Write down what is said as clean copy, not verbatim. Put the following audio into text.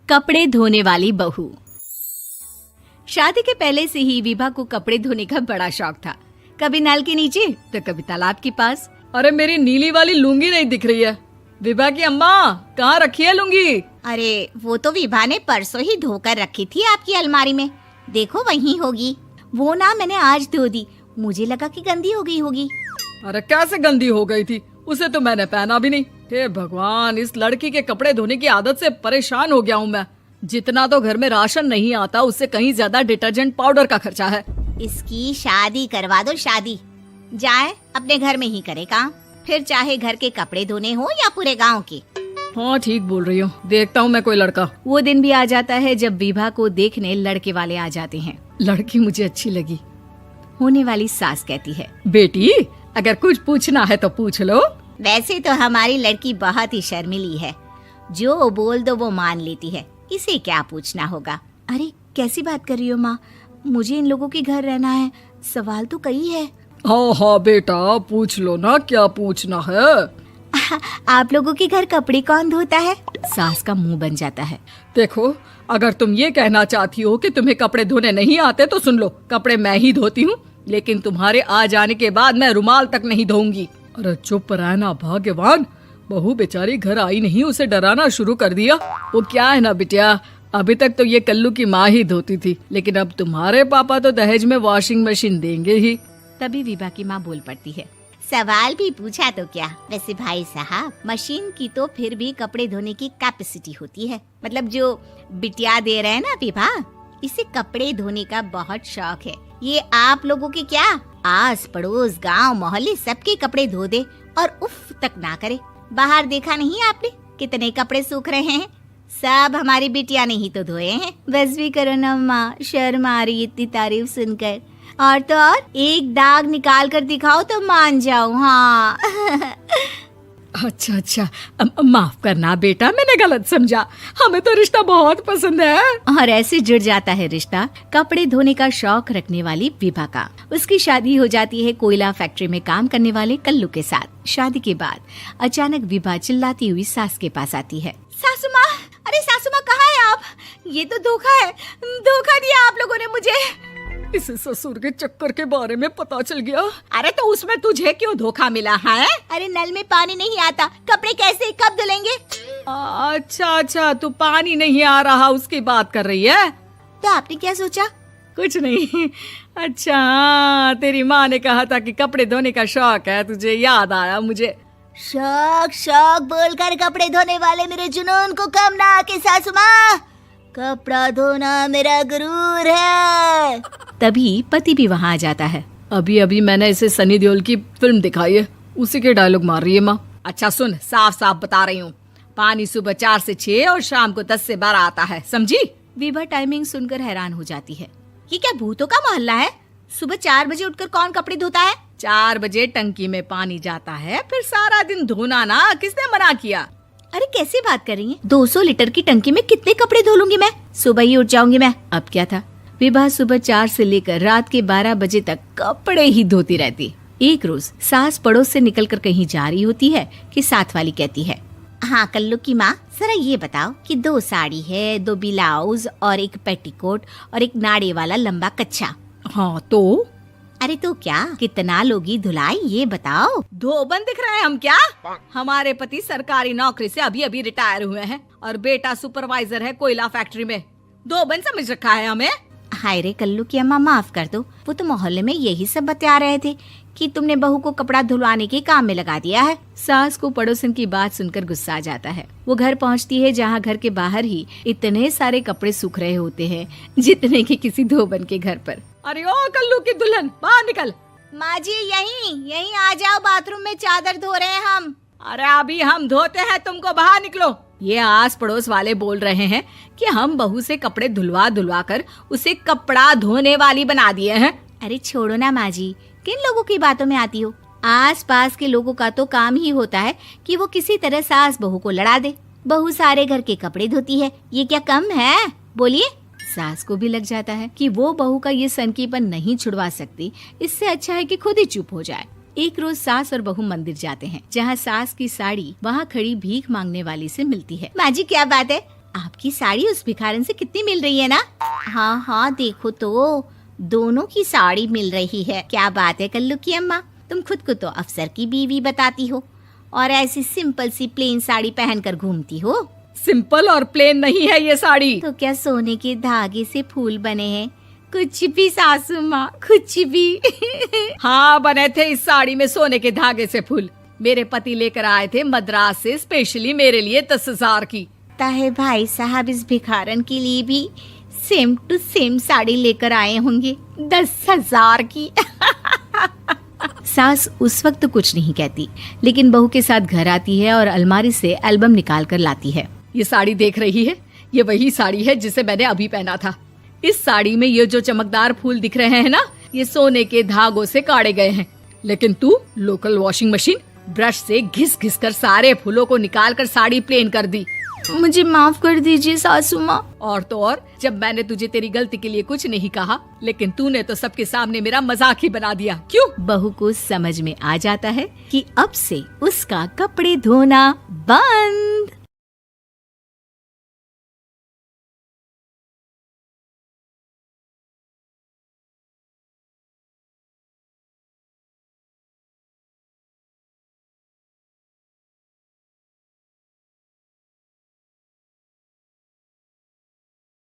कपड़े धोने वाली बहू। शादी के पहले से ही विभा को कपड़े धोने का बड़ा शौक था। कभी नल के नीचे तो कभी तालाब के पास। अरे मेरी नीली वाली लुंगी नहीं दिख रही है। विभा की अम्मा, कहाँ रखी है लुंगी? अरे वो तो विभा ने परसों ही धोकर रखी थी आपकी अलमारी में, देखो वहीं होगी। वो ना मैंने आज धो दी, मुझे लगा कि गंदी हो गई होगी। अरे कैसे गंदी हो गई थी? उसे तो मैंने पहना भी नहीं। हे भगवान, इस लड़की के कपड़े धोने की आदत से परेशान हो गया हूँ मैं। जितना तो घर में राशन नहीं आता, उससे कहीं ज्यादा डिटर्जेंट पाउडर का खर्चा है। इसकी शादी करवा दो, शादी जाए अपने घर में ही करे काम, फिर चाहे घर के कपड़े धोने हो या पूरे गांव के। हाँ ठीक बोल रही हो, देखता हूँ मैं कोई लड़का। वो दिन भी आ जाता है जब विभा को देखने लड़के वाले आ जाते हैं। लड़की मुझे अच्छी लगी। होने वाली सास कहती है, बेटी अगर कुछ पूछना है तो पूछ लो। वैसे तो हमारी लड़की बहुत ही शर्मीली है, जो बोल दो वो मान लेती है, इसे क्या पूछना होगा। अरे कैसी बात कर रही हो माँ, मुझे इन लोगों के घर रहना है, सवाल तो कई है। हाँ हाँ बेटा, पूछ लो ना, क्या पूछना है। आप लोगों के घर कपड़े कौन धोता है? सास का मुंह बन जाता है। देखो, अगर तुम ये कहना चाहती हो कि तुम्हें कपड़े धोने नहीं आते तो सुन लो, कपड़े मैं ही धोती हूँ, लेकिन तुम्हारे आ जाने के बाद मैं रुमाल तक नहीं धोऊंगी। अरे चुप रहना भाग्यवान, बहू बेचारी घर आई नहीं, उसे डराना शुरू कर दिया। वो क्या है ना बिटिया, अभी तक तो ये कल्लू की माँ ही धोती थी, लेकिन अब तुम्हारे पापा तो दहेज में वॉशिंग मशीन देंगे ही। तभी विभा की माँ बोल पड़ती है, सवाल भी पूछा तो क्या। वैसे भाई साहब, मशीन की तो फिर भी कपड़े धोने की कैपेसिटी होती है। मतलब जो बिटिया दे रहे हैं ना विभा, इसे कपड़े धोने का बहुत शौक है। ये आप लोगों के क्या, आस पड़ोस गांव मोहल्ले सबके कपड़े धो दे और उफ तक ना करे। बाहर देखा नहीं आपने कितने कपड़े सूख रहे हैं? सब हमारी बिटिया ने ही तो धोए हैं। बस भी करो ना माँ, शर्म आ रही इतनी तारीफ सुनकर। और तो और एक दाग निकाल कर दिखाओ तो मान जाऊं। हाँ अच्छा, माफ करना बेटा, मैंने गलत समझा। हमें तो रिश्ता बहुत पसंद है। और ऐसे जुड़ जाता है रिश्ता कपड़े धोने का शौक रखने वाली विभा का। उसकी शादी हो जाती है कोयला फैक्ट्री में काम करने वाले कल्लू के साथ। शादी के बाद अचानक विभा चिल्लाती हुई सास के पास आती है। सासू माँ, अरे सासू माँ कहाँ है आप? ये तो धोखा है, धोखा दिया आप लोगों ने मुझे। इसे ससुर के चक्कर के बारे में पता चल गया। अरे तो उसमें तुझे क्यों धोखा मिला है? अरे नल में पानी नहीं आता, कपड़े कैसे कब धुलेंगे? अच्छा, तू पानी नहीं आ रहा उसकी बात कर रही है। तो आपने क्या सोचा? कुछ नहीं। अच्छा, तेरी माँ ने कहा था कि कपड़े धोने का शौक है तुझे, याद आया मुझे। शौक बोलकर कपड़े धोने वाले मेरे जुनून को कम ना आके सासू माँ, कपड़ा धोना मेरा गुरूर है। तभी पति भी वहाँ आ जाता है। अभी मैंने इसे सनी देओल की फिल्म दिखाई है, उसी के डायलॉग मार रही है माँ। अच्छा सुन, साफ बता रही हूँ, पानी सुबह 4 से 6 और शाम को 10 से 12 आता है, समझी? विभा टाइमिंग सुनकर हैरान हो जाती है। ये क्या भूतों का मोहल्ला है? सुबह 4 बजे उठकर कौन कपड़े धोता है? 4 बजे टंकी में पानी जाता है, फिर सारा दिन धोना ना, किसने मना किया? अरे कैसी बात कर रही हैं? 200 लीटर की टंकी में कितने कपड़े धो लूंगी मैं? सुबह ही उठ जाऊंगी मैं। अब क्या था, विभा सुबह 4 से लेकर रात के 12 बजे तक कपड़े ही धोती रहती। एक रोज सास पड़ोस से निकलकर कहीं जा रही होती है कि साथ वाली कहती है, हाँ कल्लू की माँ, जरा ये बताओ कि 2 साड़ी है, 2 ब्लाउज और एक पेटीकोट और एक नाड़े वाला लंबा कच्छा। हाँ तो? अरे तो क्या, कितना लोगी धुलाई ये बताओ। धोबन दिख रहे हैं हम क्या? हमारे पति सरकारी नौकरी से अभी रिटायर हुए हैं और बेटा सुपरवाइजर है कोयला फैक्ट्री में। धोबन समझ रखा है हमें। हाय रे कल्लू की अम्मा, माफ कर दो, वो तो मोहल्ले में यही सब बता रहे थे कि तुमने बहू को कपड़ा धुलवाने के काम में लगा दिया है। सास को पड़ोसन की बात सुनकर गुस्सा आ जाता है। वो घर पहुंचती है जहां घर के बाहर ही इतने सारे कपड़े सूख रहे होते हैं जितने कि किसी धोबन के घर पर। अरे ओ कल्लू की दुल्हन, बाहर निकल। माँ जी यहीं आ जाओ, बाथरूम में चादर धो रहे हैं हम। अरे अभी हम धोते हैं, तुमको बाहर निकलो। ये आस पड़ोस वाले बोल रहे हैं कि हम बहू से कपड़े धुलवा कर उसे कपड़ा धोने वाली बना दिए हैं। अरे छोड़ो ना माँ जी, किन लोगों की बातों में आती हो? आस पास के लोगों का तो काम ही होता है कि वो किसी तरह सास बहू को लड़ा दे। बहू सारे घर के कपड़े धोती है, ये क्या कम है? बोलिए। सास को भी लग जाता है कि वो बहू का ये सनकीपन नहीं छुड़वा सकती, इससे अच्छा है कि खुद ही चुप हो जाए। एक रोज सास और बहू मंदिर जाते हैं, जहाँ सास की साड़ी वहाँ खड़ी भीख मांगने वाली से मिलती है। माँ जी क्या बात है, आपकी साड़ी उस भिखारन से कितनी मिल रही है ना? हाँ हाँ देखो तो, दोनों की साड़ी मिल रही है। क्या बात है कल्लू की अम्मा, तुम खुद को तो अफसर की बीवी बताती हो और ऐसी सिंपल सी प्लेन साड़ी पहनकर घूमती हो। सिंपल और प्लेन नहीं है ये साड़ी। तो क्या सोने के धागे से फूल बने हैं? कुछ भी सासू माँ, कुछ भी। हाँ बने थे इस साड़ी में सोने के धागे से फूल। मेरे पति लेकर आए थे मद्रास से स्पेशली मेरे लिए 10,000 की। ताहे भाई साहब इस भिखारन के लिए भी सेम टू सेम साड़ी लेकर आए होंगे 10,000 की। सास उस वक्त तो कुछ नहीं कहती, लेकिन बहू के साथ घर आती है और अलमारी से एल्बम निकाल कर लाती है। ये साड़ी देख रही है, ये वही साड़ी है जिसे मैंने अभी पहना था। इस साड़ी में ये जो चमकदार फूल दिख रहे हैं ना, ये सोने के धागों से काटे गए हैं। लेकिन तू लोकल वॉशिंग मशीन ब्रश से घिस घिस कर सारे फूलों को निकाल कर साड़ी प्लेन कर दी। मुझे माफ कर दीजिए सासू माँ। और तो और, जब मैंने तुझे तेरी गलती के लिए कुछ नहीं कहा, लेकिन तूने तो सबके सामने मेरा मजाक ही बना दिया। क्यों? बहू को समझ में आ जाता है कि अब से उसका कपड़े धोना बंद।